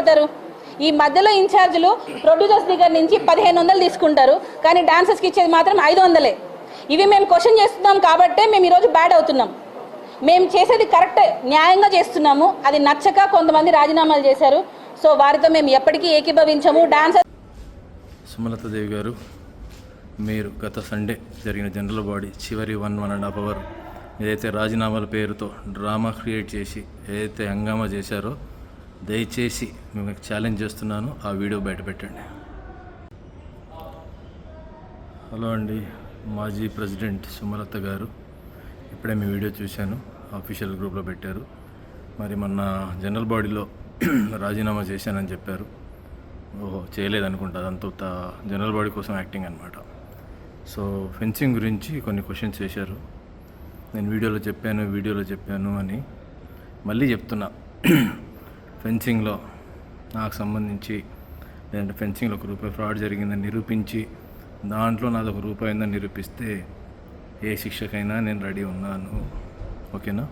పోతారు? ఈ మధ్యలో ఇన్ఛార్జీలు ప్రొడ్యూసర్స్ దగ్గర నుంచి 1500 తీసుకుంటారు, కానీ డాన్సర్స్కి ఇచ్చేది మాత్రం 500. ఇవి మేము క్వశ్చన్ చేస్తున్నాం కాబట్టే మేము ఈరోజు బ్యాడ్ అవుతున్నాం. మేము చేసేది కరెక్ట్, న్యాయంగా చేస్తున్నాము. అది నచ్చక కొంతమంది రాజీనామాలు చేశారు. సో వారితో మేము ఎప్పటికీ ఏకీభవించము. డాన్సర్ సుమలతాదేవి గారు, మీరు గత సండే జరిగిన జనరల్ బాడీ చివరి 1.5 అవర్ ఏదైతే రాజీనామాల పేరుతో డ్రామా క్రియేట్ చేసి ఏదైతే హంగామా చేశారో, దయచేసి మీకు ఛాలెంజ్ చేస్తున్నాను, ఆ వీడియో బయట పెట్టండి. హలో అండి, మాజీ ప్రెసిడెంట్ సుమలత గారు, ఇప్పుడే మీ వీడియో చూశాను, ఆఫీషియల్ గ్రూప్లో పెట్టారు. మరి మొన్న జనరల్ బాడీలో రాజీనామా చేశానని చెప్పారు. ఓహో, చేయలేదనుకుంటా, అదంతా జనరల్ బాడీ కోసం యాక్టింగ్ అనమాట. సో ఫెన్సింగ్ గురించి కొన్ని క్వశ్చన్స్ చేశారు. నేను వీడియోలో చెప్పాను అని మళ్ళీ చెప్తున్నా. ఫెన్సింగ్లో నాకు సంబంధించి లేదంటే ఫెన్సింగ్లో ₹1 ఫ్రాడ్ జరిగిందని నిరూపించి దాంట్లో నాది ₹1 అయిందని నిరూపిస్తే ఏ శిక్షకైనా నేను రెడీ ఉన్నాను. ఓకేనా?